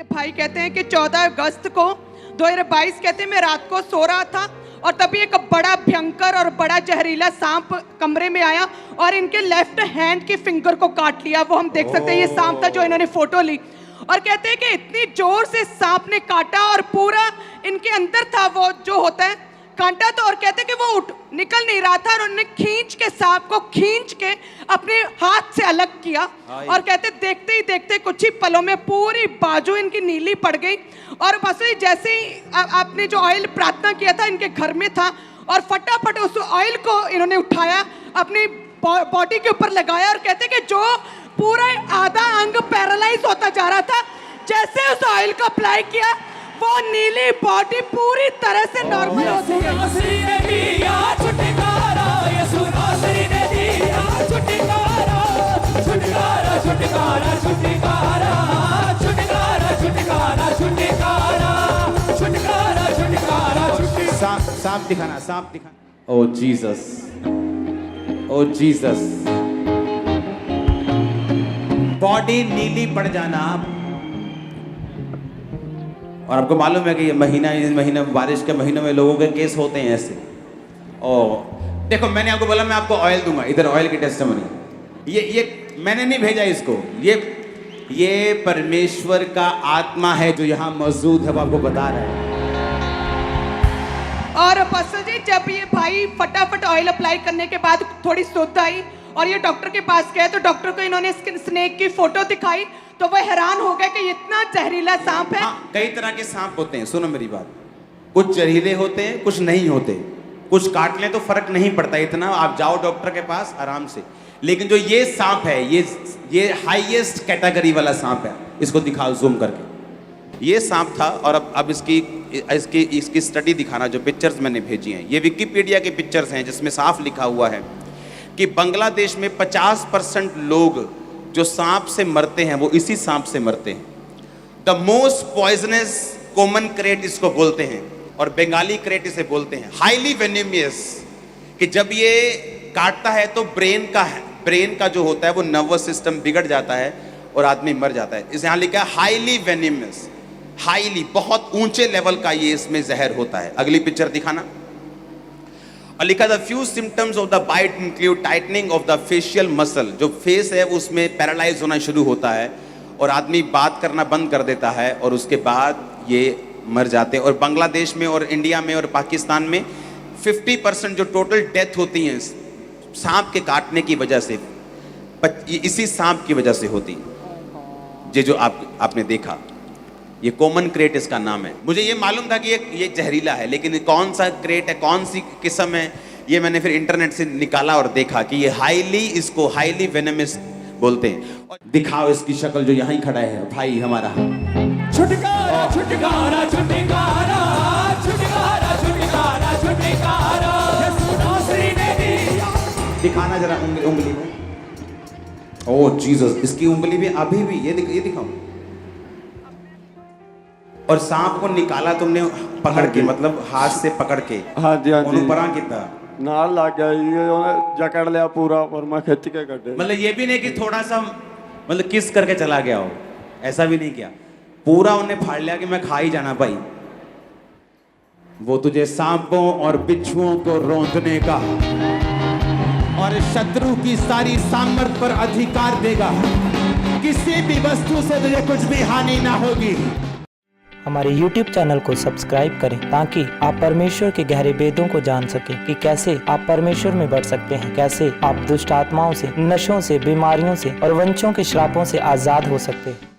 ये भाई कहते हैं कि 14 अगस्त को 2022 कहते हैं मैं रात को सो रहा था और तभी एक बड़ा भयंकर और बड़ा जहरीला सांप कमरे में आया और इनके लेफ्ट हैंड की फिंगर को काट लिया। वो हम देख सकते हैं, ये सांप था जो इन्होंने फोटो ली और कहते हैं कि इतनी जोर से सांप ने काटा और पूरा इनके अंदर था वो जो होता है कांटा, तो और कहते हैं कि वो निकल नहीं रहा था और उन्होंने खींच के सांप को खींच के अपने हाथ से अलग किया और कहते देखते ही देखते कुछ ही पलों में पूरी बाजू इनकी नीली पड़ गई और बस जैसे ही आपने जो ऑयल प्रार्थना किया था इनके घर में था और फटाफट उस ऑयल को इन्होंने उठाया अपनी बॉडी के ऊपर लगाया और कहते कि जो पूरा आधा अंग पैरालाइज होता जा रहा था, जैसे उस ऑयल को अप्लाई किया वो नीली बॉडी पूरी तरह से नॉर्मल हो सांप दिखाना, सांप दिखाना। ओ जीसस, ओ जीसस, बॉडी नीली पड़ जाना। और आपको मालूम है कि ये महीना बारिश के महीनों में लोगों के केस होते हैं ऐसे। और देखो मैंने आपको बोला मैं आपको ऑयल दूंगा, इधर ऑयल की टेस्टिमनी। ये मैंने नहीं भेजा इसको, ये परमेश्वर का आत्मा है जो यहाँ मौजूद है, वो आपको बता रहा है। और पास्टर जी जब ये भाई फटाफट ऑयल अप्लाई करने के बाद थोड़ी सुध आई और ये डॉक्टर के पास गए तो डॉक्टर को इन्होंने स्नेक की फोटो दिखाई तो वो हैरान हो गए कि इतना जहरीला सांप है। हाँ, कई तरह के सांप होते हैं, सुनो मेरी बात। कुछ जहरीले होते हैं, कुछ नहीं होते, कुछ काट लें तो फर्क नहीं पड़ता इतना, आप जाओ डॉक्टर के पास आराम से। लेकिन जो ये सांप है ये हाईएस्ट कैटेगरी वाला सांप है। इसको दिखाओ जूम करके। ये सांप था और अब इसकी स्टडी दिखाना, जो पिक्चर्स मैंने भेजी हैं ये विकिपीडिया के पिक्चर्स हैं जिसमें साफ लिखा हुआ है कि बांग्लादेश में 50% लोग जो सांप से मरते हैं वो इसी सांप से मरते हैं। The most poisonous common crate इसको बोलते हैं और बंगाली क्रेट इसे बोलते हैं। हाईली वेनेमियस, कि जब ये काटता है तो ब्रेन का जो होता है वो नर्वस सिस्टम बिगड़ जाता है और आदमी मर जाता है। इस यहाँ लिखा है हाईली वेनेमियस, हाईली, बहुत ऊंचे लेवल का ये इसमें जहर होता है। अगली पिक्चर दिखाना। और लिखा the few symptoms of the bite include tightening of the facial muscle. जो फेस है उसमें पैरालाइज होना शुरू होता है और आदमी बात करना बंद कर देता है और उसके बाद ये मर जाते हैं। और बांग्लादेश में और इंडिया में और पाकिस्तान में 50% जो टोटल डेथ होती हैं सांप के काटने की वजह से, इसी सांप की वजह से होती है। जो आपने देखा, ये कॉमन क्रेट इसका नाम है। मुझे ये मालूम था कि ये जहरीला है, लेकिन कौन सा क्रेट है, कौन सी किस्म है, ये मैंने फिर इंटरनेट से निकाला और देखा कि ये इसको हाईली वेनेमस बोलते हैं। और दिखाओ इसकी शक्ल, जो यहाँ ही खड़ा है भाई हमारा। छुटकारा छुटकारा छुटकारा छुटकारा छुटकारा छुटकारा, यीशु नासरी ने दिया। दिखाना जरा उंगली में। ओह जीसस, इसकी उंगली में अभी भी ये दिखाओ। और सांप को निकाला तुमने पकड़ के, मतलब हाथ से पकड़ के? हाँ जी, हाँ जी। परा कितना नाल लग गया, ये जकड़ लिया पूरा और मैं खिंच के कटे। मतलब ये भी नहीं कि थोड़ा सा मतलब किस करके चला गया हो, ऐसा भी नहीं किया, पूरा उन्हें फाड़ लिया कि मैं खा ही जाना भाई। वो तुझे सांपों और बिच्छुओं को रौंदने का और शत्रु की सारी सामर्थ पर अधिकार देगा। किसी भी वस्तु से तुझे कुछ भी हानि ना होगी। हमारे YouTube चैनल को सब्सक्राइब करें ताकि आप परमेश्वर के गहरे वेदों को जान सकें कि कैसे आप परमेश्वर में बढ़ सकते हैं, कैसे आप दुष्ट आत्माओं से, नशों से, बीमारियों से और वंशों के श्रापों से आजाद हो सकते हैं।